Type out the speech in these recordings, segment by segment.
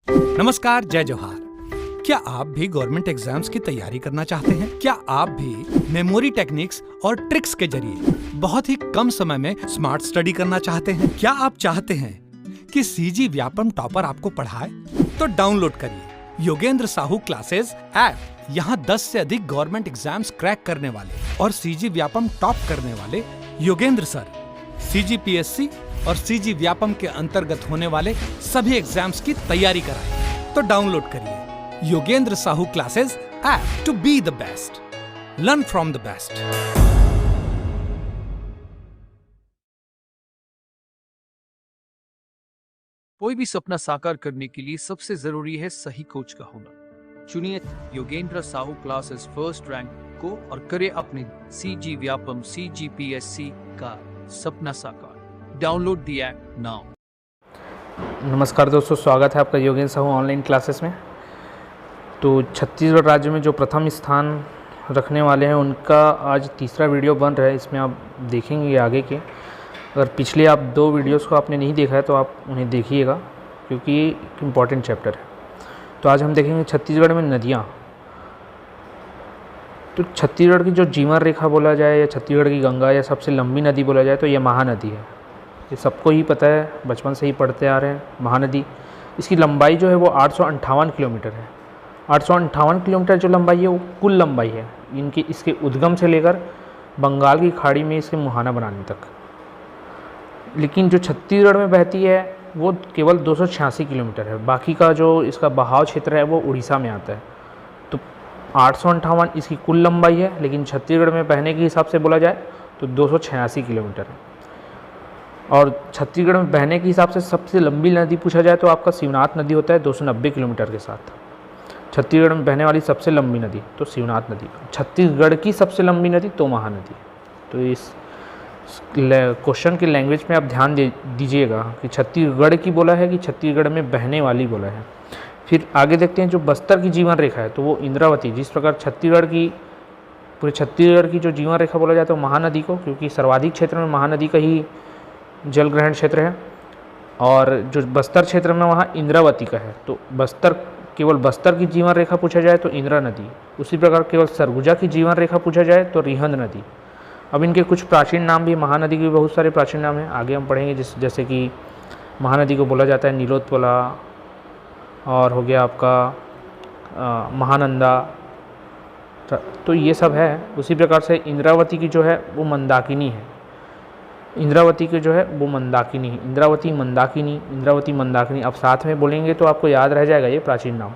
नमस्कार, जय जोहार। क्या आप भी गवर्नमेंट एग्जाम्स की तैयारी करना चाहते हैं? क्या आप भी मेमोरी टेक्निक्स और ट्रिक्स के जरिए बहुत ही कम समय में स्मार्ट स्टडी करना चाहते हैं? क्या आप चाहते हैं कि सीजी व्यापम टॉपर आपको पढ़ाए? तो डाउनलोड करिए योगेंद्र साहू क्लासेस ऐप। यहाँ 10 से अधिक गवर्नमेंट एग्जाम्स क्रैक करने वाले और सीजी व्यापम टॉप करने वाले योगेंद्र सर सीजीपीएससी और सीजी व्यापम के अंतर्गत होने वाले सभी एग्जाम्स की तैयारी कराएं। तो डाउनलोड करिए Yogendra Sahu classes app to be the best, learn from the best. कोई भी सपना साकार करने के लिए सबसे जरूरी है सही कोच का होना। चुनिए Yogendra Sahu classes first rank को और करे अपने सीजी व्यापम सीजीपीएससी का सपना साकार। Download the app now. नमस्कार दोस्तों, स्वागत है आपका योगेंद्र साहू ऑनलाइन क्लासेस में। तो छत्तीसगढ़ राज्य में जो प्रथम स्थान रखने वाले हैं उनका आज तीसरा वीडियो बन रहा है। इसमें आप देखेंगे आगे के, अगर पिछले आप 2 वीडियोस को आपने नहीं देखा है तो आप उन्हें देखिएगा, क्योंकि एक इम्पॉर्टेंट चैप्टर है। तो आज हम देखेंगे छत्तीसगढ़ में नदियाँ। तो छत्तीसगढ़ की जो जीवन रेखा बोला जाए या छत्तीसगढ़ की गंगा या सबसे लंबी नदी बोला जाए तो ये महानदी है। ये सबको ही पता है, बचपन से ही पढ़ते आ रहे हैं। महानदी, इसकी लंबाई जो है वो 858 किलोमीटर है। 858 किलोमीटर जो लंबाई है वो कुल लंबाई है इनकी, इसके उद्गम से लेकर बंगाल की खाड़ी में इसके मुहाना बनाने तक। लेकिन जो छत्तीसगढ़ में बहती है वो केवल 286 किलोमीटर है। बाकी का जो इसका बहाव क्षेत्र है वो उड़ीसा में आता है। तो 858 इसकी कुल लंबाई है, लेकिन छत्तीसगढ़ में बहने के हिसाब से बोला जाए तो 286 किलोमीटर है। और छत्तीसगढ़ में बहने के हिसाब से सबसे लंबी नदी पूछा जाए तो आपका शिवनाथ नदी होता है 290 किलोमीटर के साथ। छत्तीसगढ़ में बहने वाली सबसे लंबी नदी तो शिवनाथ नदी। छत्तीसगढ़ की सबसे लंबी नदी तो महानदी। तो इस क्वेश्चन की लैंग्वेज में आप ध्यान दीजिएगा कि छत्तीसगढ़ की बोला है कि छत्तीसगढ़ में बहने वाली बोला है। फिर आगे देखते हैं जो बस्तर की जीवन रेखा है तो वो इंद्रावती। जिस प्रकार पूरे छत्तीसगढ़ की जो जीवन रेखा बोला जाए तो महानदी को, क्योंकि सर्वाधिक क्षेत्र में महानदी का ही जल ग्रहण क्षेत्र है, और जो बस्तर क्षेत्र में वहाँ इंद्रावती का है। तो केवल बस्तर की जीवन रेखा पूछा जाए तो इंदिरा नदी। उसी प्रकार केवल सरगुजा की जीवन रेखा पूछा जाए तो रिहंद नदी। अब इनके कुछ प्राचीन नाम भी, महानदी के भी बहुत सारे प्राचीन नाम हैं, आगे हम पढ़ेंगे। जैसे कि महानदी को बोला जाता है नीलोत्पला, और हो गया आपका महानंदा। तो ये सब है। उसी प्रकार से इंद्रावती की जो है वो मंदाकिनी है। इंद्रावती की जो है वो मंदाकिनी है। इंद्रावती मंदाकिनी अब साथ में बोलेंगे तो आपको याद रह जाएगा ये प्राचीन नाम।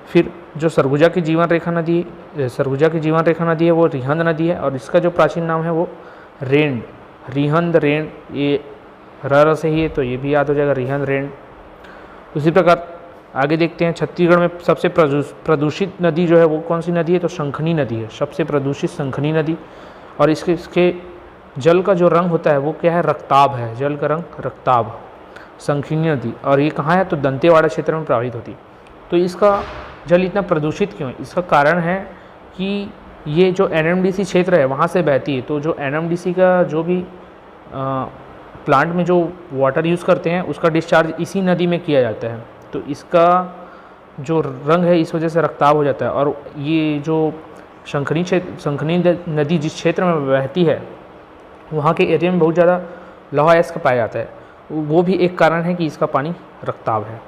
फिर जो सरगुजा की जीवन रेखा नदी है वो रिहंद नदी है, और इसका जो प्राचीन नाम है वो रेंड, रिहंद रेंड। ये र से ही है तो ये भी याद हो जाएगा, रिहंद रेंड। उसी प्रकार आगे देखते हैं छत्तीसगढ़ में सबसे प्रदूषित नदी जो है वो कौन सी नदी है तो शंखनी नदी है। सबसे प्रदूषित शंखनी नदी। और इसके जल का जो रंग होता है वो क्या है, रक्ताब है। जल का रंग रक्ताब, शंखनी नदी। और ये कहाँ है तो दंतेवाड़ा क्षेत्र में प्रवाहित होती। तो इसका जल इतना प्रदूषित क्यों है? इसका कारण है कि ये जो एनएमडीसी क्षेत्र है वहाँ से बहती है। तो जो एनएमडीसी का जो भी प्लांट में जो वाटर यूज़ करते हैं उसका डिस्चार्ज इसी नदी में किया जाता है। तो इसका जो रंग है इस वजह से रक्ताब हो जाता है। और ये जो शंखनी नदी जिस क्षेत्र में बहती है वहाँ के एरिया में बहुत ज़्यादा लौह अयस्क पाया जाता है। वो भी एक कारण है कि इसका पानी रक्ताब है।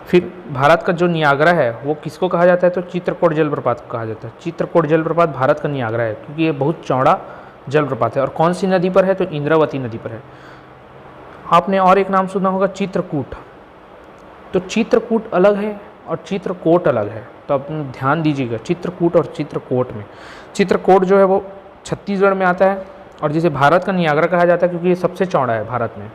फिर भारत का जो नियाग्रा है वो किसको कहा जाता है तो चित्रकोट जलप्रपात को कहा जाता है। चित्रकोट जलप्रपात भारत का नियाग्रा है, क्योंकि ये बहुत चौड़ा जलप्रपात है। और कौन सी नदी पर है तो इंद्रावती नदी पर है। आपने और एक नाम सुना होगा चित्रकूट। तो चित्रकूट अलग है और चित्रकोट अलग है। तो आप ध्यान दीजिएगा चित्रकूट और चित्रकोट में। चित्रकोट जो है वो छत्तीसगढ़ में आता है, और जिसे भारत का नियाग्रा कहा जाता है क्योंकि ये सबसे चौड़ा है भारत में,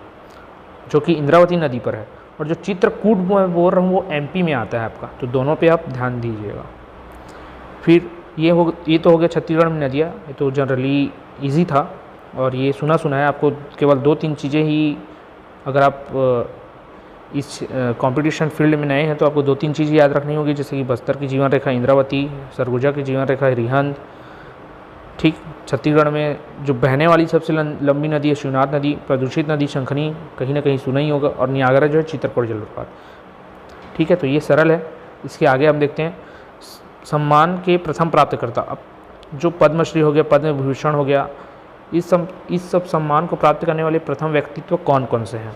जो कि इंद्रावती नदी पर है। और जो चित्रकूट मैं बोल रहा हूँ वो एमपी में आता है आपका। तो दोनों पे आप ध्यान दीजिएगा। फिर ये तो हो गया छत्तीसगढ़ में नदियाँ। ये तो जनरली इजी था और ये सुना है। आपको केवल 2-3 चीज़ें ही, अगर आप इस कंपटीशन फील्ड में नए हैं तो आपको 2-3 चीज़ें याद रखनी होगी, जैसे कि बस्तर की जीवन रेखा इंद्रावती, सरगुजा की जीवन रेखा रिहंद। ठीक, छत्तीसगढ़ में जो बहने वाली सबसे लंबी नदी है शिवनाथ नदी। प्रदूषित नदी शंखनी, कहीं ना कहीं सुना ही होगा। और नियाग्रा जो है चित्रकोट जलप्रपात। ठीक है, तो ये सरल है। इसके आगे हम देखते हैं सम्मान के प्रथम प्राप्तकर्ता। अब जो पद्मश्री हो गया, पद्म विभूषण हो गया, इस सब सम्मान को प्राप्त करने वाले प्रथम व्यक्तित्व कौन कौन से हैं?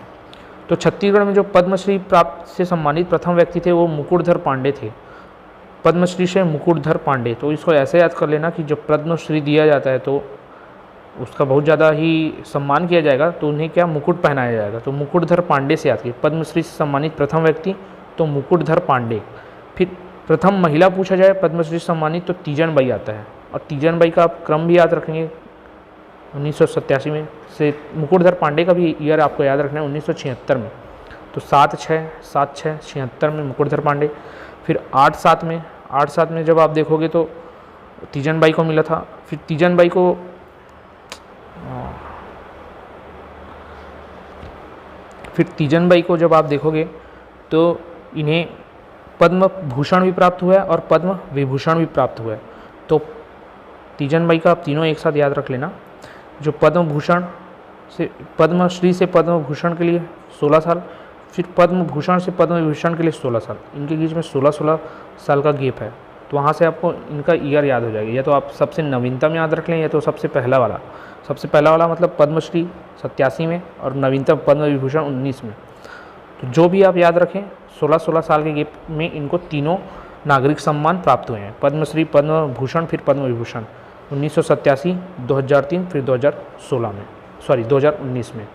तो छत्तीसगढ़ में जो पद्मश्री प्राप्त से सम्मानित प्रथम व्यक्ति थे वो मुकुटधर पांडे थे। पद्मश्री से मुकुटधर पांडे, तो इसको ऐसे याद कर लेना कि जब पद्मश्री दिया जाता है तो उसका बहुत ज़्यादा ही सम्मान किया जाएगा, तो उन्हें क्या मुकुट पहनाया जाएगा, तो मुकुटधर पांडे से याद किया। पद्मश्री से सम्मानित प्रथम व्यक्ति तो मुकुटधर पांडे। फिर प्रथम महिला पूछा जाए पद्मश्री से सम्मानित तो तीजन बाई आता है, और तीजन बाई का आप क्रम भी याद रखेंगे 1987 में से। मुकुटधर पांडे का भी ईयर आपको याद रखना है 1976 में, तो 76 में मुकुटधर पांडे। फिर 87 में जब आप देखोगे तो तीजन बाई को मिला था। फिर तीजन बाई को जब आप देखोगे तो इन्हें पद्म भूषण भी प्राप्त हुआ है और पद्म विभूषण भी प्राप्त हुआ है। तो तीजन बाई का आप तीनों एक साथ याद रख लेना। जो पद्मश्री से पद्म भूषण के लिए 16 साल, फिर पद्म भूषण से पद्म विभूषण के लिए 16 साल, इनके बीच में 16 साल का गैप है। तो वहाँ से आपको इनका ईयर याद हो जाएगा, या तो आप सबसे नवीनतम याद रख लें या तो सबसे पहला वाला मतलब पद्मश्री 87 में और नवीनतम पद्म विभूषण 19 में। तो जो भी आप याद रखें 16 साल के गैप में इनको तीनों नागरिक सम्मान प्राप्त हुए हैं, पद्मश्री, पद्म भूषण, फिर पद्म विभूषण 1987, 2003, फिर 2019 में।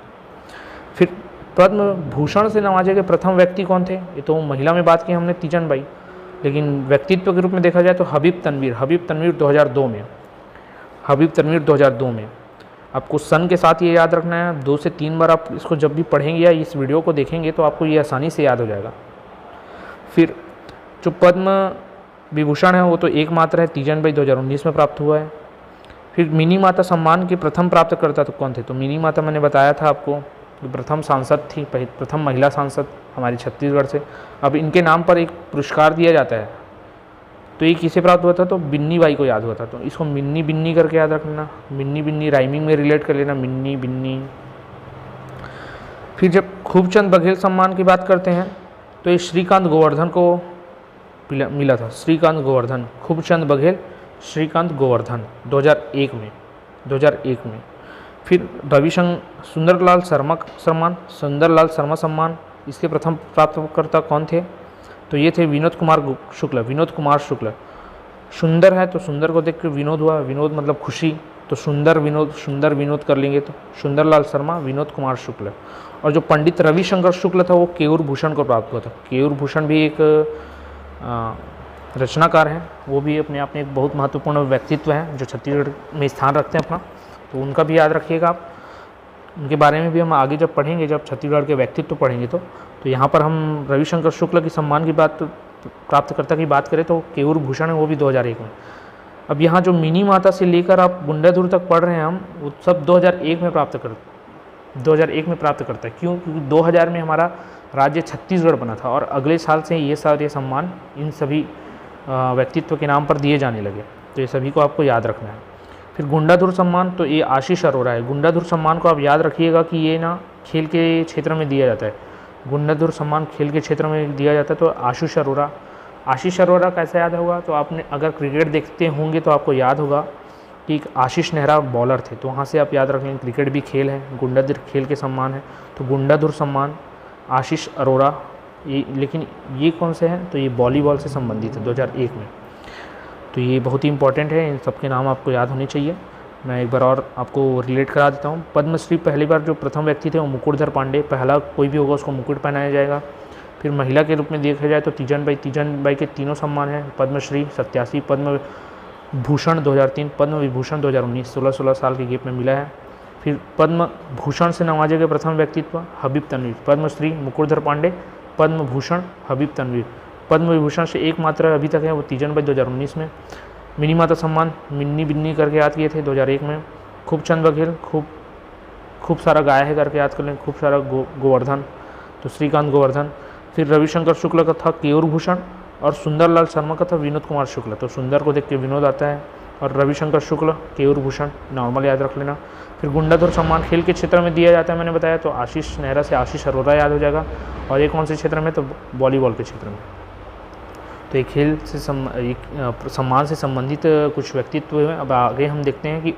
फिर पद्म भूषण से नवाजे गए प्रथम व्यक्ति कौन थे? ये तो महिला में बात की हमने तीजन बाई, लेकिन व्यक्तित्व के रूप में देखा जाए तो हबीब तनवीर 2002 में। आपको सन के साथ ये याद रखना है, 2 से 3 बार आप इसको जब भी पढ़ेंगे या इस वीडियो को देखेंगे तो आपको ये आसानी से याद हो जाएगा। फिर जो पद्म विभूषण है वो तो एकमात्र है, तीजन बाई 2019 में प्राप्त हुआ है। फिर मिनी माता सम्मान के प्रथम प्राप्तकर्ता तो कौन थे? तो मिनी माता मैंने बताया था आपको, प्रथम सांसद थी, प्रथम महिला सांसद हमारे छत्तीसगढ़ से। अब इनके नाम पर एक पुरस्कार दिया जाता है, तो ये किसे प्राप्त हुआ था? तो बिन्नी बाई को याद हुआ था। तो इसको मिन्नी बिन्नी करके याद रखना, मिन्नी बिन्नी राइमिंग में रिलेट कर लेना, मिन्नी बिन्नी। फिर जब खूबचंद बघेल सम्मान की बात करते हैं तो ये श्रीकांत गोवर्धन को मिला था, खूबचंद बघेल, श्रीकांत गोवर्धन 2001 में। फिर सुंदरलाल शर्मा सम्मान, इसके प्रथम प्राप्तकर्ता कौन थे? तो ये थे विनोद कुमार शुक्ल। सुंदर है तो सुंदर को देख के विनोद हुआ, विनोद मतलब खुशी, तो सुंदर विनोद कर लेंगे तो सुंदरलाल शर्मा, विनोद कुमार शुक्ल। और जो पंडित रविशंकर शुक्ल था वो केयूर भूषण को प्राप्त हुआ था। केयूर भूषण भी एक रचनाकार हैं, वो भी अपने आप में एक बहुत महत्वपूर्ण व्यक्तित्व हैं जो छत्तीसगढ़ में स्थान रखते हैं अपना, तो उनका भी याद रखिएगा आप। उनके बारे में भी हम आगे जब पढ़ेंगे, जब छत्तीसगढ़ के व्यक्तित्व पढ़ेंगे तो यहाँ पर हम रविशंकर शुक्ल की सम्मान की बात, प्राप्तकर्ता की बात करें तो केयूर भूषण है, वो भी 2001 में। अब यहाँ जो मिनी माता से लेकर आप गुंडाधुर तक पढ़ रहे हैं हम, वो सब 2001 में प्राप्त करता है। क्यों? क्योंकि 2000 में हमारा राज्य छत्तीसगढ़ बना था और अगले साल से ये सारे सम्मान इन सभी व्यक्तित्व के नाम पर दिए जाने लगे, तो ये सभी को आपको याद रखना है। फिर गुंडाधुर सम्मान, तो ये आशीष अरोरा है। गुंडाधुर सम्मान को आप याद रखिएगा कि ये ना खेल के क्षेत्र में दिया जाता है, गुंडाधुर सम्मान खेल के क्षेत्र में दिया जाता है। तो आशीष अरोरा कैसे याद होगा? तो आपने अगर क्रिकेट देखते होंगे तो आपको याद होगा कि आशीष नेहरा बॉलर थे, तो वहाँ से आप याद रखेंगे क्रिकेट भी खेल है, गुंडाधुर खेल के सम्मान है, तो गुंडाधुर सम्मान आशीष अरोरा। ये लेकिन ये कौन से हैं? तो ये वॉलीबॉल से संबंधित है 2001 में, तो ये बहुत ही इंपॉर्टेंट है, इन सबके नाम आपको याद होने चाहिए। मैं एक बार और आपको रिलेट करा देता हूँ। पद्मश्री पहली बार जो प्रथम व्यक्ति थे वो मुकुटधर पांडे, पहला कोई भी होगा उसको मुकुट पहनाया जाएगा। फिर महिला के रूप में देखा जाए तो तीजन बाई के तीनों सम्मान हैं, पद्मश्री 87, पद्म भूषण 2003, पद्म विभूषण 2019, 16 साल के गैप में मिला है। फिर पद्म भूषण से नवाजे गए प्रथम व्यक्तित्व हबीब तनवीर, पद्मश्री मुकुटधर पांडे, पद्म भूषण हबीब तनवीर। पद्म विभूषण से एकमात्र अभी तक है वो तीजन बाई 2019 में। मिनी माता सम्मान मिन्नी बिन्नी करके याद किए थे 2001 में। खूबचंद बघेल खूब सारा गाया है करके याद कर लें, खूब सारा गोवर्धन, तो श्रीकांत गोवर्धन। फिर रविशंकर शुक्ल का था केयूर भूषण और सुंदरलाल शर्मा का था विनोद कुमार शुक्ल, तो सुंदर को देख के विनोद आता है। और रविशंकर शुक्ल, केयूर भूषण, नॉर्मल याद रख लेना। फिर गुंडाधुर सम्मान खेल के क्षेत्र में दिया जाता है, मैंने बताया, तो आशीष नेहरा से आशीष अरोरा याद हो जाएगा। और ये कौन से क्षेत्र में, तो वॉलीबॉल के क्षेत्र में। तो ये खेल से सम्मान से संबंधित कुछ व्यक्तित्व हैं। अब आगे हम देखते हैं कि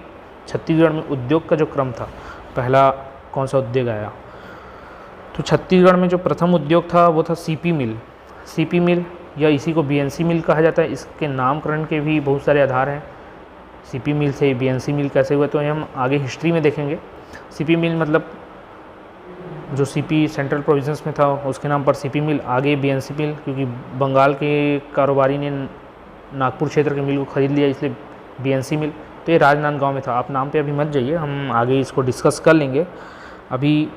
छत्तीसगढ़ में उद्योग का जो क्रम था, पहला कौन सा उद्योग आया। तो छत्तीसगढ़ में जो प्रथम उद्योग था वो था सीपी मिल। सीपी मिल या इसी को बीएनसी मिल कहा जाता है। इसके नामकरण के भी बहुत सारे आधार हैं। सीपी मिल से बीएनसी मिल कैसे हुए, तो ये हम आगे हिस्ट्री में देखेंगे। सीपी मिल मतलब जो सीपी सेंट्रल प्रोविंस में था उसके नाम पर सीपी मिल, आगे बीएनसी मिल, क्योंकि बंगाल के कारोबारी ने नागपुर क्षेत्र के मिल को खरीद लिया, इसलिए बीएनसी मिल। तो ये राजनांदगांव में था। आप नाम पे अभी मत जाइए, हम आगे इसको डिस्कस कर लेंगे। अभी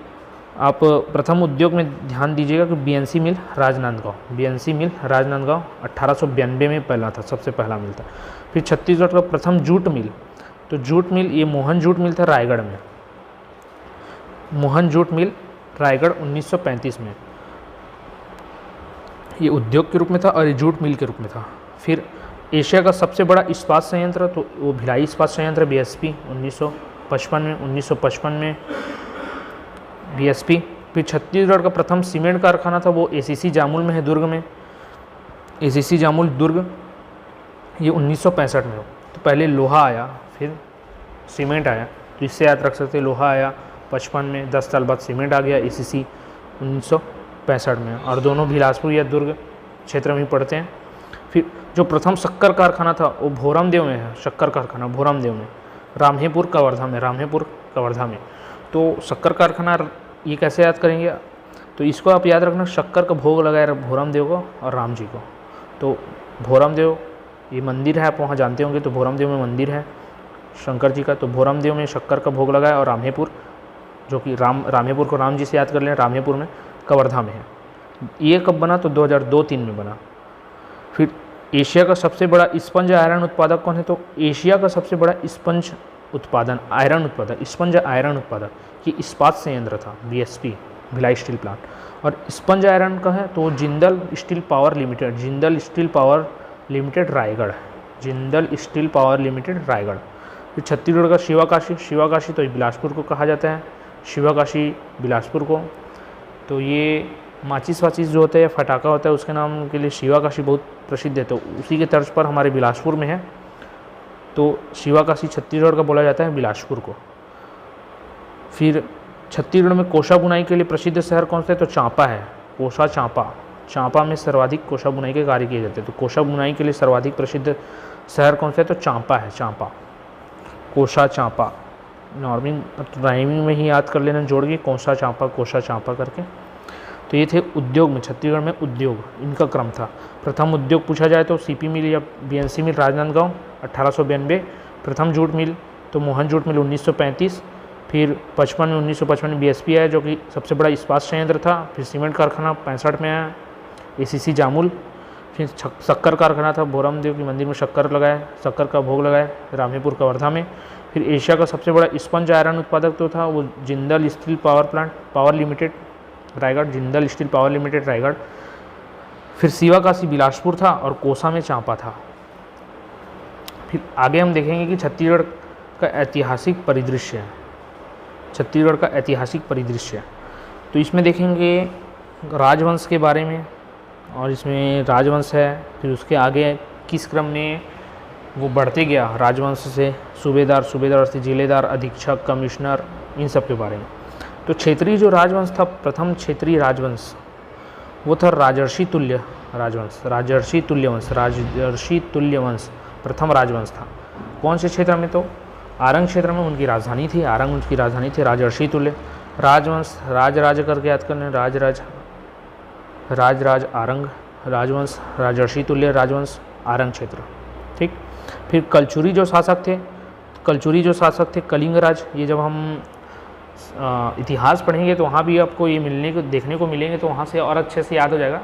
आप प्रथम उद्योग में ध्यान दीजिएगा कि बीएनसी मिल राजनांदगांव, बीएनसी मिल राजनांदगांव 1892 में पहला था, सबसे पहला मिल था। फिर छत्तीसगढ़ का प्रथम जूट मिल, तो जूट मिल ये मोहन जूट मिल था रायगढ़ में। मोहन जूट मिल रायगढ़ 1935 में, ये उद्योग के रूप में था और ये जूट मिल के रूप में था। फिर एशिया का सबसे बड़ा इस्पात संयंत्र, तो वो भिलाई इस्पात संयंत्र बीएसपी 1955 में बीएसपी। फिर छत्तीसगढ़ का प्रथम सीमेंट कारखाना था, वो एसीसी जामुल में है, दुर्ग में। एसीसी जामुल दुर्ग, ये 1965 में हो। तो पहले लोहा आया, फिर सीमेंट आया, तो इससे याद रख सकते हैं। लोहा आया 55 में, 10 साल बाद सीमेंट आ गया एसीसी 1965 में, और दोनों बिलासपुर या दुर्ग क्षेत्र में ही पड़ते हैं। फिर जो प्रथम शक्कर कारखाना था वो भोरमदेव में है, शक्कर कारखाना भोरमदेव में, रामहेपुर कवर्धा में, रामहेपुर कवर्धा में। तो शक्कर कारखाना ये कैसे याद करेंगे, तो इसको आप याद रखना, शक्कर का भोग लगाया भोरमदेव को और राम जी को। तो भोरमदेव ये मंदिर है, आप वहाँ जानते होंगे, तो भोरमदेव में मंदिर है शंकर जी का। तो भोरमदेव में शक्कर का भोग लगाया, और रामहेपुर जो कि रामहेपुर को राम जी से याद कर लें, रामहेपुर में कवर्धा में है। ये कब बना, तो 2002-3 में बना। फिर एशिया का सबसे बड़ा स्पंज आयरन उत्पादक कौन है, तो एशिया का सबसे बड़ा स्पंज उत्पादन आयरन उत्पादक, स्पंज आयरन उत्पादक ये इस्पात संयंत्र था, बीएसपी भिलाई स्टील प्लांट। और स्पंज आयरन का है तो Jindal steel power limited, Jindal steel power limited Raigarh, Jindal steel power limited Raigarh. फिर छत्तीसगढ़ का शिवाकाशी, शिवाकाशी तो बिलासपुर को कहा जाता है, शिवाकाशी बिलासपुर को। तो ये माचिस वाचिस जो होता है, फटाका होता है, उसके नाम के लिए शिवाकाशी बहुत प्रसिद्ध है, तो उसी के तर्ज पर हमारे बिलासपुर में है। तो शिवाकाशी छत्तीसगढ़ का बोला जाता है बिलासपुर को। फिर छत्तीसगढ़ में कोशा बुनाई के लिए प्रसिद्ध शहर कौन सा है, तो चांपा है, कोशा चांपा। चांपा में सर्वाधिक कोशा बुनाई के कार्य किए जाते हैं। तो कोशा बुनाई के लिए सर्वाधिक प्रसिद्ध शहर कौन सा है, तो चांपा है, चांपा, कोशा चांपा। नॉर्मिंग राइमिंग में ही याद कर लेना जोड़ के, कोशा चांपा करके। तो ये थे उद्योग में, छत्तीसगढ़ में उद्योग, इनका क्रम था। प्रथम उद्योग पूछा जाए तो सीपी मिल या बीएनसी मिल राजनांदगांव 1892, प्रथम जूट मिल तो मोहन जूट मिल 1935, फिर 55 में 1955 में बीएसपी आया जो कि सबसे बड़ा इस्पात संयंत्र था। फिर सीमेंट कारखाना 65 में आया, एसीसी जामुल। फिर शक्कर कारखाना था, भोरमदेव के मंदिर में शक्कर लगाया, शक्कर का भोग लगाया रामहेपुर कवर्धा में। फिर एशिया का सबसे बड़ा स्पंज आयरन उत्पादक तो था वो Jindal steel power limited Raigarh, Jindal steel power limited Raigarh. फिर शिवाकाशी बिलासपुर था और कोसा में चांपा था। फिर आगे हम देखेंगे कि छत्तीसगढ़ का ऐतिहासिक परिदृश्य है, छत्तीसगढ़ का ऐतिहासिक परिदृश्य। तो इसमें देखेंगे राजवंश के बारे में, और इसमें राजवंश है, फिर उसके आगे किस क्रम में वो बढ़ते गया राजवंश से सूबेदार से जिलेदार, अधीक्षक, कमिश्नर, इन सब के बारे में। तो क्षेत्रीय जो राजवंश था, प्रथम क्षेत्रीय राजवंश वो था राजर्षि तुल्य राजवंश, राजर्षि तुल्य वंश प्रथम राजवंश था। कौन से क्षेत्र में, तो आरंग क्षेत्र में उनकी राजधानी थी, आरंग उनकी राजधानी थी। राजर्षि तुल्य राजवंश, राज करके याद करने, राज आरंग राजवंश, राजर्षि तुल्य राजवंश, आरंग क्षेत्र, ठीक। फिर कलचुरी जो शासक थे कलिंगराज। ये जब हम इतिहास पढ़ेंगे तो वहाँ भी आपको ये देखने को मिलेंगे, तो वहाँ से और अच्छे से याद हो जाएगा।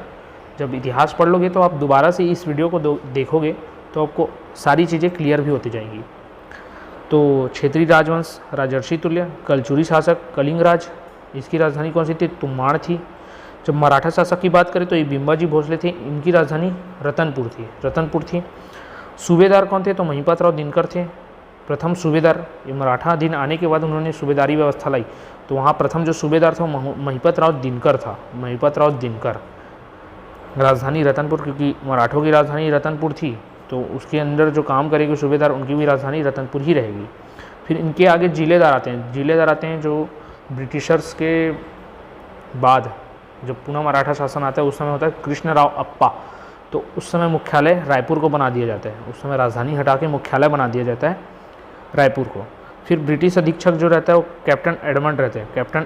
जब इतिहास पढ़ लोगे तो आप दोबारा से इस वीडियो को देखोगे तो आपको सारी चीज़ें क्लियर भी होती जाएंगी। तो क्षेत्रीय राजवंश राजर्षि तुल्य, कलचुरी शासक कलिंगराज, इसकी राजधानी कौन सी थी, तुम्माड़ थी। जब मराठा शासक की बात करें तो ये बिंबाजी भोसले थे, इनकी राजधानी रतनपुर थी। सूबेदार कौन थे? तो महिपातराव दिनकर थे प्रथम सूबेदार। ये मराठा अधीन आने के बाद उन्होंने सूबेदारी व्यवस्था लाई, तो वहाँ प्रथम जो सूबेदार था वो महिपातराव दिनकर था। महिपातराव दिनकर। राजधानी रतनपुर, क्योंकि मराठों की राजधानी रतनपुर थी, तो उसके अंदर जो काम करेंगे सूबेदार, उनकी भी राजधानी रतनपुर ही रहेगी। फिर इनके आगे जिलेदार आते हैं। जिलेदार आते हैं जो ब्रिटिशर्स के बाद जब पुनः मराठा शासन आता है उस समय होता है कृष्णराव अप्पा, तो उस समय मुख्यालय रायपुर को बना दिया जाता है। उस समय राजधानी हटा के मुख्यालय बना दिया जाता है रायपुर को। फिर ब्रिटिश अधीक्षक जो रहता है वो कैप्टन एडमंड रहते हैं। कैप्टन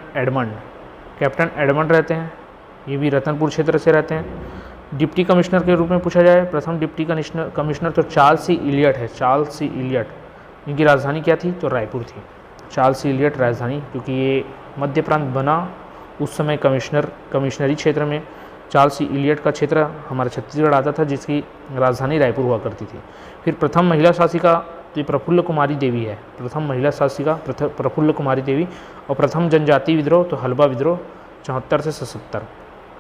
एडमंड रहते हैं, ये भी रतनपुर क्षेत्र से रहते हैं। डिप्टी कमिश्नर के रूप में पूछा जाए, प्रथम डिप्टी कमिश्नर तो चार्ल्स सी इलियट है। चार्ल्स सी इलियट, इनकी राजधानी क्या थी? तो रायपुर थी। चार्ल्स सी इलियट राजधानी, क्योंकि ये मध्य प्रांत बना उस समय कमिश्नरी क्षेत्र में चार्ल्स सी इलियट का क्षेत्र हमारा छत्तीसगढ़ आता था, जिसकी राजधानी रायपुर हुआ करती थी। फिर प्रथम महिला शासिका तो प्रफुल्ल कुमारी देवी है। प्रथम महिला शासिका प्रफुल्ल कुमारी देवी। और प्रथम जनजाति विद्रोह तो हल्बा विद्रोह 74 से 77।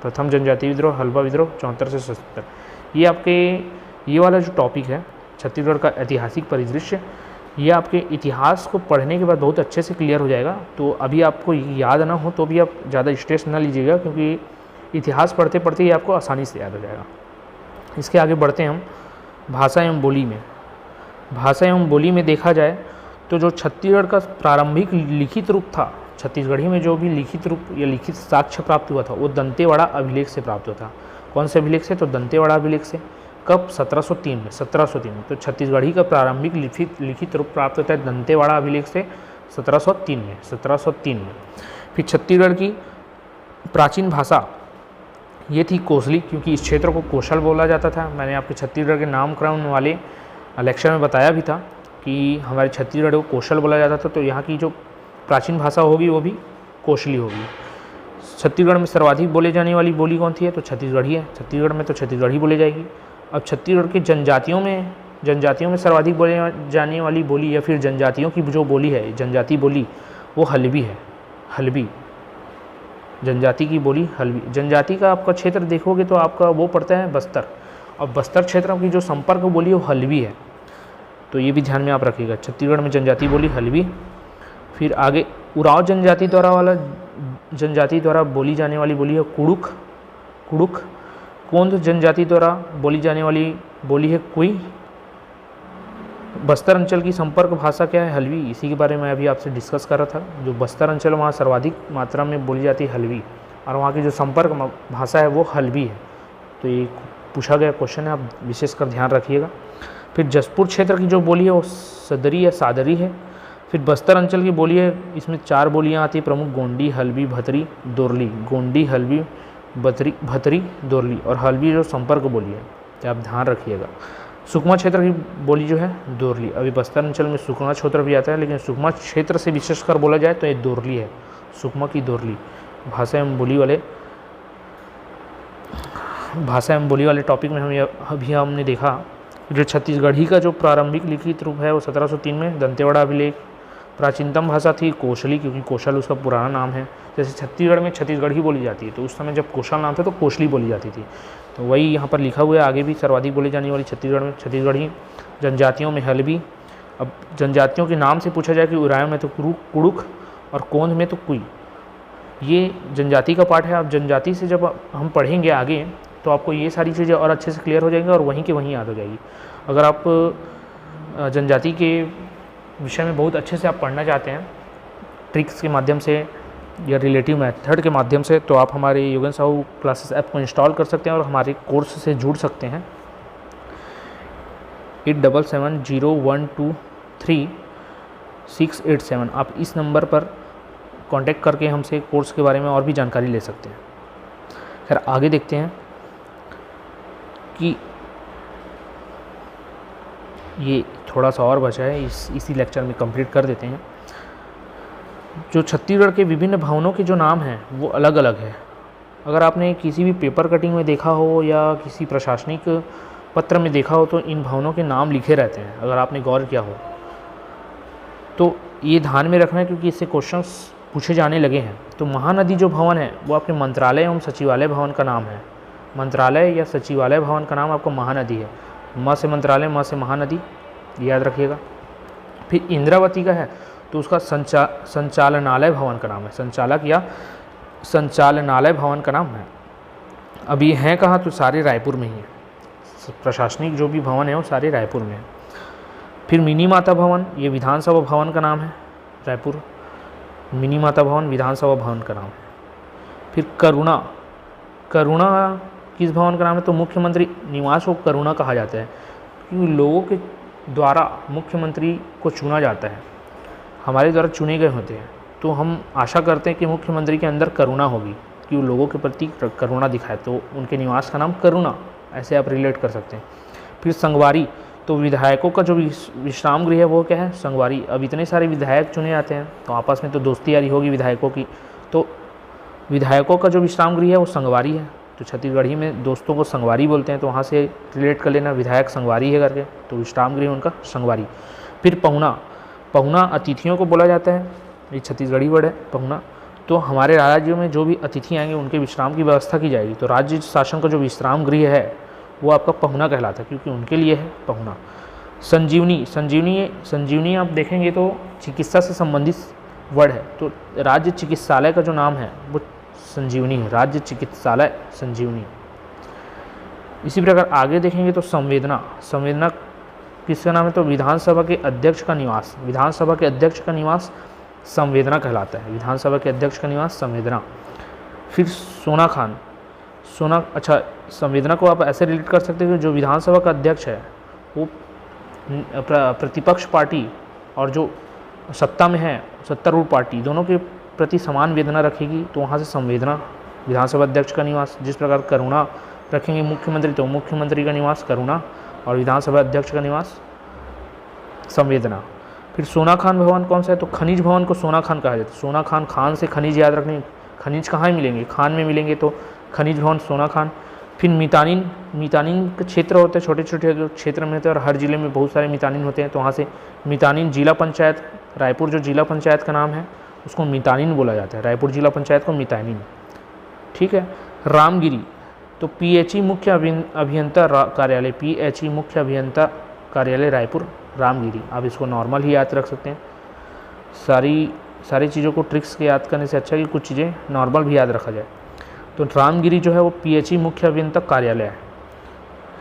प्रथम जनजाति विद्रोह हल्बा विद्रोह 74 से 77। ये आपके ये वाला जो टॉपिक है छत्तीसगढ़ का ऐतिहासिक परिदृश्य, ये आपके इतिहास को पढ़ने के बाद बहुत अच्छे से क्लियर हो जाएगा। तो अभी आपको याद ना हो तो भी आप ज़्यादा स्ट्रेस ना लीजिएगा, क्योंकि इतिहास पढ़ते पढ़ते ही आपको आसानी से याद हो जाएगा। इसके आगे बढ़ते हैं हम भाषा एवं बोली में। भाषा एवं बोली में देखा जाए तो जो छत्तीसगढ़ का प्रारंभिक लिखित रूप था, छत्तीसगढ़ी में जो भी लिखित रूप या लिखित साक्ष्य प्राप्त हुआ था वो दंतेवाड़ा अभिलेख से प्राप्त हुआ था। कौन से अभिलेख से? तो दंतेवाड़ा अभिलेख से। कब? 1703 में। 1703 में। तो छत्तीसगढ़ी का प्रारंभिक लिखित रूप प्राप्त होता है दंतेवाड़ा अभिलेख से 1703 में। 1703 में। फिर छत्तीसगढ़ की प्राचीन भाषा ये थी कोसली, क्योंकि इस क्षेत्र को कोशल बोला जाता था। मैंने आपके छत्तीसगढ़ के नामकरण वाले लेक्चर में बताया भी था कि हमारे छत्तीसगढ़ को कोशल बोला जाता था। तो यहाँ की जो प्राचीन भाषा होगी वो भी कोशली होगी। छत्तीसगढ़ में सर्वाधिक बोले जाने वाली बोली कौन सी है? तो छत्तीसगढ़ी है। छत्तीसगढ़ में तो छत्तीसगढ़ी बोली जाएगी। अब छत्तीसगढ़ की जनजातियों में सर्वाधिक बोले जाने वाली बोली या फिर जनजातियों की जो बोली है, जनजाति बोली, वो हल्बी है। हल्बी जनजाति की बोली हल्बी। जनजाति का आपका क्षेत्र देखोगे तो आपका वो पड़ता है बस्तर, और बस्तर क्षेत्र की जो संपर्क बोली है वो हल्बी है। तो ये भी ध्यान में आप रखिएगा। छत्तीसगढ़ में जनजाति बोली हल्बी। फिर आगे उराव जनजाति द्वारा बोली जाने वाली बोली है कुड़ुक। कोंद जनजाति द्वारा बोली जाने वाली बोली है कुई। बस्तर अंचल की संपर्क भाषा क्या है? हल्बी। इसी के बारे में अभी आपसे डिस्कस कर रहा था। जो बस्तर अंचल वहाँ सर्वाधिक मात्रा में बोली जाती है हल्बी, और वहाँ की जो संपर्क भाषा है वो हल्बी है। तो ये पूछा गया क्वेश्चन है, आप विशेषकर ध्यान रखिएगा। फिर जसपुर क्षेत्र की जो बोली है वो सदरी या सादरी है। फिर बस्तर अंचल की बोली है, इसमें 4 बोलियाँ आती है प्रमुख: गोंडी, हल्बी, भतरी, दोरली। गोंडी, हल्बी, भतरी, दोरली। और हल्बी जो संपर्क बोली है, तो आप ध्यान रखिएगा। सुकमा क्षेत्र की बोली जो है दोरली। अभी बस्तर अंचल में सुकमा क्षेत्र भी आता है, लेकिन सुकमा क्षेत्र से विशेषकर बोला जाए तो ये दोरली है। सुकमा की दोरली। भाषा एवं बोली वाले टॉपिक में हमने देखा जो छत्तीसगढ़ी का जो प्रारंभिक लिखित रूप है वो 1703 में दंतेवाड़ा अभिलेख। प्राचीनतम भाषा थी कोशली, क्योंकि कोशल उसका पुराना नाम है। जैसे छत्तीसगढ़ में छत्तीसगढ़ी बोली जाती है, तो उस समय जब कोशल नाम था तो कोशली बोली जाती थी। तो वही यहाँ पर लिखा हुआ है आगे भी। सर्वाधिक बोली जाने वाली छत्तीसगढ़ में छत्तीसगढ़ी। जनजातियों में हल्बी। अब जनजातियों के नाम से पूछा जाए कि उराव में तो कुड़ुक और कोंद में तो कुई। ये जनजाति का पार्ट है। अब जनजाति से जब हम पढ़ेंगे आगे तो आपको ये सारी चीज़ें और अच्छे से क्लियर हो जाएंगी और वहीं के वहीं याद हो जाएगी। अगर आप जनजाति के विषय में बहुत अच्छे से आप पढ़ना चाहते हैं ट्रिक्स के माध्यम से या रिलेटिव मेथड के माध्यम से, तो आप हमारे योगेन साहू क्लासेस ऐप को इंस्टॉल कर सकते हैं और हमारे कोर्स से जुड़ सकते हैं। 8770123687 आप इस नंबर पर कांटेक्ट करके हमसे कोर्स के बारे में और भी जानकारी ले सकते हैं। खैर आगे देखते हैं कि ये थोड़ा सा और बचा है, इसी लेक्चर में कंप्लीट कर देते हैं। जो छत्तीसगढ़ के विभिन्न भवनों के जो नाम हैं वो अलग अलग है। अगर आपने किसी भी पेपर कटिंग में देखा हो या किसी प्रशासनिक पत्र में देखा हो तो इन भवनों के नाम लिखे रहते हैं, अगर आपने गौर किया हो तो ये ध्यान में रखना है, क्योंकि इससे क्वेश्चंस पूछे जाने लगे हैं। तो महानदी जो भवन है वो आपके मंत्रालय एवं सचिवालय भवन का नाम है। मंत्रालय या सचिवालय भवन का नाम आपको महानदी है। म से मंत्रालय, म से महानदी, याद रखिएगा। फिर इंद्रावती का है तो उसका संचालनालय भवन का नाम है, संचालक या संचालनालय भवन का नाम है। अब ये हैं कहाँ, तो सारे रायपुर में ही है, प्रशासनिक जो भी भवन है वो सारे रायपुर में है। फिर मिनी माता भवन, ये विधानसभा भवन का नाम है, रायपुर मिनी माता भवन विधानसभा भवन का नाम है। फिर करुणा, करुणा किस भवन का नाम है, तो मुख्यमंत्री निवास को करुणा कहा जाता है, क्योंकि लोगों के द्वारा मुख्यमंत्री को चुना जाता है, हमारे द्वारा चुने गए होते हैं, तो हम आशा करते हैं कि मुख्यमंत्री के अंदर करुणा होगी, कि वो लोगों के प्रति करुणा दिखाए, तो उनके निवास का नाम करुणा, ऐसे आप रिलेट कर सकते हैं। फिर संगवारी, तो विधायकों का जो विश्राम गृह है वो क्या है, संगवारी। अब इतने सारे विधायक चुने जाते हैं तो आपस में तो दोस्ती यारी होगी विधायकों की, तो विधायकों का जो विश्राम गृह है वो संगवारी है, तो छत्तीसगढ़ी में दोस्तों को संगवारी बोलते हैं, तो वहाँ से रिलेट कर लेना विधायक संगवारी है करके, तो विश्राम गृह उनका संगवारी। फिर पहुना, पहुना अतिथियों को बोला जाता है, ये छत्तीसगढ़ी वर्ड है पहुना। तो हमारे राज्यों में जो भी अतिथि आएंगे उनके विश्राम की व्यवस्था की जाएगी, तो राज्य शासन का जो विश्राम गृह है वो आपका पहुना कहलाता है, क्योंकि उनके लिए है पहुना। संजीवनी, संजीवनी आप देखेंगे तो चिकित्सा से संबंधित वर्ड है, तो राज्य चिकित्सालय का जो नाम है वो संजीवनी है, राज्य चिकित्सालय संजीवनी। इसी प्रकार आगे देखेंगे तो संवेदना, संवेदना किसका नाम है, तो विधानसभा के अध्यक्ष का निवास, विधानसभा के अध्यक्ष का निवास संवेदना कहलाता है, विधानसभा के अध्यक्ष का निवास संवेदना। फिर सोना खान, सोना, अच्छा संवेदना को आप ऐसे रिलेट कर सकते हैं कि जो विधानसभा का अध्यक्ष है वो प्रतिपक्ष पार्टी और जो सत्ता में है सत्तारूढ़ पार्टी दोनों के प्रति समान वेदना रखेगी, तो वहाँ से संवेदना विधानसभा अध्यक्ष का निवास। जिस प्रकार करुणा रखेंगे मुख्यमंत्री, तो मुख्यमंत्री का निवास करुणा और विधानसभा अध्यक्ष का निवास संवेदना। फिर सोना खान भवन कौन सा है, तो खनिज भवन को सोना खान कहा जाता है, सोना खान, खान से खनिज याद रखने, खनिज कहाँ मिलेंगे, खान में मिलेंगे, तो खनिज भवन सोना खान। फिर मितानिन, मितानिन के क्षेत्र होते हैं, छोटे छोटे जो क्षेत्र में होते हैं और हर जिले में बहुत सारे मितानिन होते हैं, तो वहाँ से मितानिन। जिला पंचायत रायपुर, जो जिला पंचायत का नाम है उसको मितानिन बोला जाता है, रायपुर जिला पंचायत को मितानिन, ठीक है। रामगिरी, तो PHE मुख्य अभियंता कार्यालय, PHE मुख्य अभियंता कार्यालय रायपुर रामगिरी, आप इसको नॉर्मल ही याद रख सकते हैं। सारी चीज़ों को ट्रिक्स के याद करने से अच्छा कि कुछ चीज़ें नॉर्मल भी याद रखा जाए। तो रामगिरी जो है वो PHE मुख्य अभियंता कार्यालय है,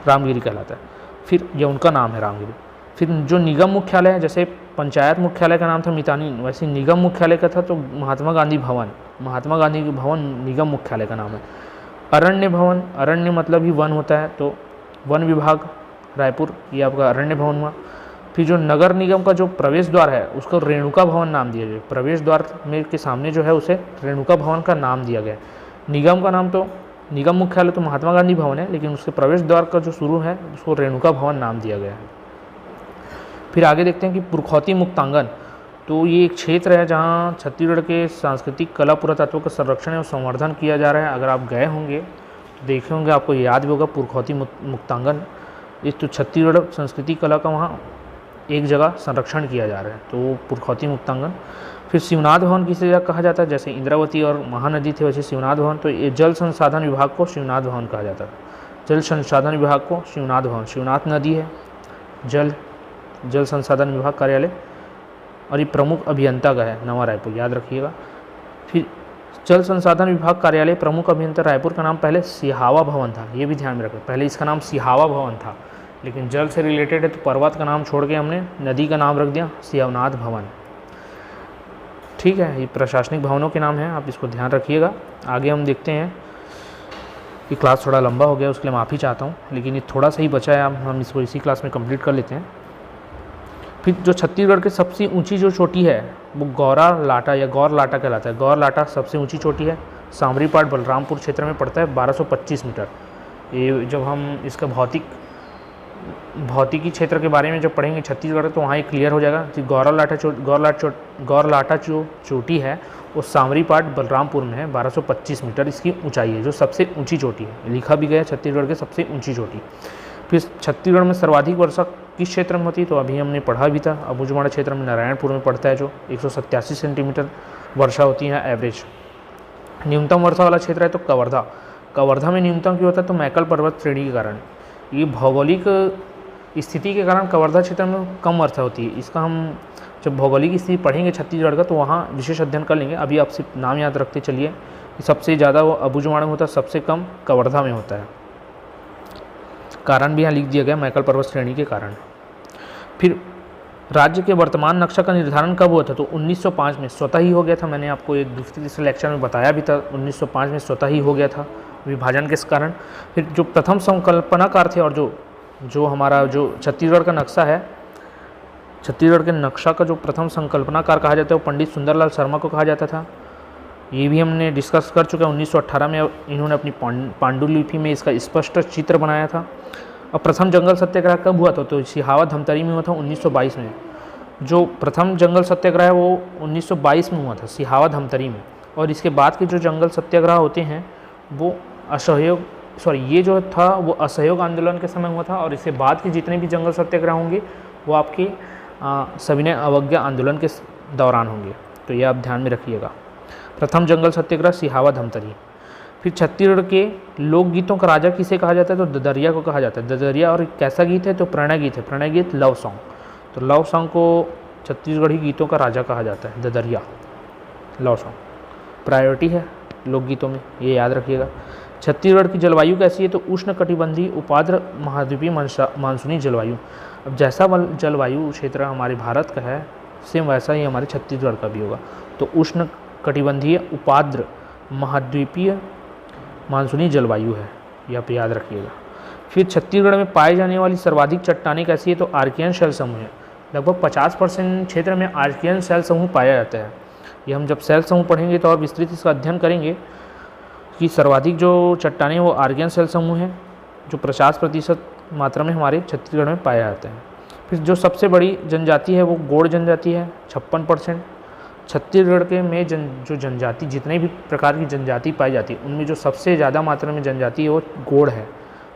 रामगिरी कहलाता है। फिर ये उनका नाम है रामगिरी। फिर जो निगम मुख्यालय है, जैसे पंचायत मुख्यालय का नाम था मितानिन, वैसे निगम मुख्यालय का था तो महात्मा गांधी भवन, महात्मा गांधी भवन निगम मुख्यालय का नाम है। अरण्य भवन, अरण्य मतलब ही वन होता है, तो वन विभाग रायपुर, ये आपका अरण्य भवन हुआ। फिर जो नगर निगम का जो प्रवेश द्वार है उसको रेणुका भवन नाम दिया गया, प्रवेश द्वार में के सामने जो है उसे रेणुका भवन का नाम दिया गया। निगम का नाम तो निगम मुख्यालय तो महात्मा गांधी भवन है, लेकिन उसके प्रवेश द्वार का जो शुरू है उसको रेणुका भवन नाम दिया गया है। फिर आगे देखते हैं कि पुरखौती मुक्तांगन, तो ये एक क्षेत्र है जहाँ छत्तीसगढ़ के सांस्कृतिक कला पुरातत्व का संरक्षण और संवर्धन किया जा रहा है। अगर आप गए होंगे तो देखे होंगे, आपको याद भी होगा पुरखौती मुक्तांगन, इस तो छत्तीसगढ़ संस्कृति कला का वहाँ एक जगह संरक्षण किया जा रहा है, तो पुरखौती मुक्तांगन। फिर शिवनाथ भवन किसी जगह कहा जाता है, जैसे इंद्रावती और महानदी थे वैसे शिवनाथ भवन, तो ये जल संसाधन विभाग को शिवनाथ भवन कहा जाता है, जल संसाधन विभाग को शिवनाथ भवन। शिवनाथ नदी है, जल संसाधन विभाग कार्यालय, और ये प्रमुख अभियंता का है नवा रायपुर, याद रखिएगा। फिर जल संसाधन विभाग कार्यालय प्रमुख अभियंता रायपुर का नाम पहले सिहावा भवन था, ये भी ध्यान में रखें, पहले इसका नाम सिहावा भवन था, लेकिन जल से रिलेटेड है तो पर्वत का नाम छोड़ के हमने नदी का नाम रख दिया सियावनाथ भवन, ठीक है। ये प्रशासनिक भवनों के नाम हैं, आप इसको ध्यान रखिएगा। आगे हम देखते हैं कि क्लास थोड़ा लंबा हो गया, उसके लिए माफ़ी चाहता हूँ, लेकिन ये थोड़ा सा ही बचा है, हम इसको इसी क्लास में कंप्लीट कर लेते हैं। फिर जो छत्तीसगढ़ की सबसे ऊंची जो चोटी है वो गौरा लाटा या गौर लाटा कहलाता है, गौर लाटा सबसे ऊंची चोटी है, सामरीपाट बलरामपुर क्षेत्र में पड़ता है, 1225 मीटर। ये जब हम इसका भौतिकी क्षेत्र के बारे में जब पढ़ेंगे छत्तीसगढ़, तो वहाँ ये क्लियर हो जाएगा कि गौर लाटा जो चोटी है वो सामरीपाट बलरामपुर में है, 1225 मीटर इसकी ऊंचाई है, जो सबसे ऊंची चोटी है, लिखा भी गया है छत्तीसगढ़ के सबसे ऊंची चोटी। फिर छत्तीसगढ़ में सर्वाधिक वर्षा किस क्षेत्र में होती है, तो अभी हमने पढ़ा भी था, अबूझमाड़ क्षेत्र में नारायणपुर में पड़ता है, जो 187 सेंटीमीटर वर्षा होती है एवरेज। न्यूनतम वर्षा वाला क्षेत्र है तो कवर्धा, कवर्धा में न्यूनतम क्यों होता है, तो मैकल पर्वत श्रेणी के कारण। ये भौगोलिक स्थिति के कारण कवर्धा क्षेत्र में कम वर्षा होती है। इसका हम जब भौगोलिक स्थिति पढ़ेंगे छत्तीसगढ़ का तो वहाँ विशेष अध्ययन कर लेंगे। अभी आप सिर्फ नाम याद रखते चलिए कि सबसे ज़्यादा वो अबुझमाड़ में होता है, सबसे कम कवर्धा में होता है। कारण भी यहाँ लिख दिया गया मैकल पर्वत श्रेणी के कारण। फिर राज्य के वर्तमान नक्शा का निर्धारण कब हुआ था? तो 1905 में स्वतः ही हो गया था। मैंने आपको एक दूसरे तीसरे लेक्चर में बताया भी था, 1905 में स्वतः ही हो गया था विभाजन के कारण। फिर जो प्रथम संकल्पनाकार थे और जो हमारा जो छत्तीसगढ़ का नक्शा है, छत्तीसगढ़ के नक्शा का जो प्रथम संकल्पनाकार कहा जाता है वो पंडित सुंदरलाल शर्मा को कहा जाता था। ये भी हमने डिस्कस कर चुके हैं। 1918 में इन्होंने अपनी पांडुलिपि में इसका स्पष्ट चित्र बनाया था। और प्रथम जंगल सत्याग्रह कब हुआ था? तो सिहावा धमतरी में हुआ था 1922 में। जो प्रथम जंगल सत्याग्रह है वो 1922 में हुआ था सिहावा धमतरी में। और इसके बाद के जो जंगल सत्याग्रह होते हैं वो ये जो था वो असहयोग आंदोलन के समय हुआ था। और इसके बाद के जितने भी जंगल सत्याग्रह होंगे वो आपके सविनय अवज्ञा आंदोलन के दौरान होंगे। तो ये आप ध्यान में रखिएगा। प्रथम जंगल सत्याग्रह सिहावा धमतरी। फिर छत्तीसगढ़ के लोकगीतों का राजा किसे कहा जाता है? तो ददरिया को कहा जाता है। ददरिया और कैसा गीत है? तो प्रणय गीत है। प्रणय गीत लव सॉन्ग। तो लव सॉन्ग को छत्तीसगढ़ी गीतों का राजा कहा जाता है, ददरिया। लव सॉन्ग प्रायोरिटी है लोकगीतों में, ये याद रखिएगा। छत्तीसगढ़ की जलवायु कैसी है? तो उष्णकटिबंधीय उपाद्र महाद्वीपीय मानसूनी जलवायु। अब जैसा जलवायु क्षेत्र हमारे भारत का है सेम वैसा ही हमारे छत्तीसगढ़ का भी होगा। तो उष्णकटिबंधीय उपाद्र महाद्वीपीय मानसूनी जलवायु है, ये आप याद रखिएगा। फिर छत्तीसगढ़ में पाए जाने वाली सर्वाधिक चट्टानें कैसी है? तो आर्कियन शैल समूह है। लगभग 50% क्षेत्र में आर्कियन शैल समूह पाया जाता है। ये हम जब शैल समूह पढ़ेंगे तो और विस्तृत इसका अध्ययन करेंगे कि सर्वाधिक जो चट्टानें वो आर्कियन शैल समूह है, जो 50% मात्रा में हमारे छत्तीसगढ़ में पाया जाता है। फिर जो सबसे बड़ी जनजाति है वो गोंड जनजाति है, 56%। छत्तीसगढ़ के में जो जनजाति जितने भी प्रकार की जनजाति पाई जाती है उनमें जो सबसे ज़्यादा मात्रा में जनजाति है वो गोंड है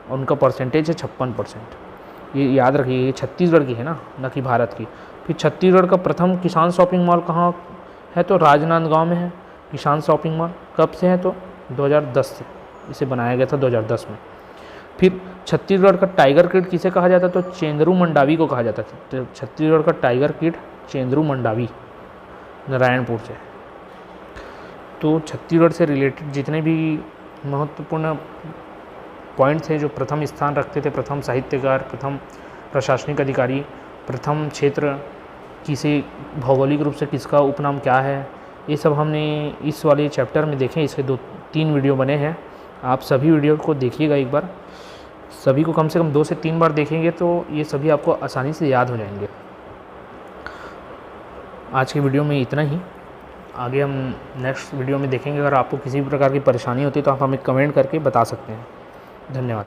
और उनका परसेंटेज है 56%। ये याद रखिए, ये छत्तीसगढ़ की है न कि भारत की। फिर छत्तीसगढ़ का प्रथम किसान शॉपिंग मॉल कहाँ है? तो राजनांदगांव में है किसान शॉपिंग मॉल। कब से है? तो 2010 से इसे बनाया गया था, 2010 में। फिर छत्तीसगढ़ का टाइगर किड किसे कहा जाता है? तो चेंद्रू मंडावी को कहा जाता है। तो छत्तीसगढ़ का टाइगर किड चेंद्रू मंडावी नारायणपुर से। तो छत्तीसगढ़ से रिलेटेड जितने भी महत्वपूर्ण पॉइंट्स हैं जो प्रथम स्थान रखते थे, प्रथम साहित्यकार, प्रथम प्रशासनिक अधिकारी, प्रथम क्षेत्र किसे भौगोलिक रूप से किसका उपनाम क्या है, ये सब हमने इस वाले चैप्टर में देखे। इसके 2-3 वीडियो बने हैं, आप सभी वीडियो को देखिएगा एक बार। सभी को कम से कम 2 से 3 बार देखेंगे तो ये सभी आपको आसानी से याद हो जाएंगे। आज की वीडियो में इतना ही। आगे हम नेक्स्ट वीडियो में देखेंगे। अगर आपको किसी भी प्रकार की परेशानी होती है तो आप हमें कमेंट करके बता सकते हैं। धन्यवाद।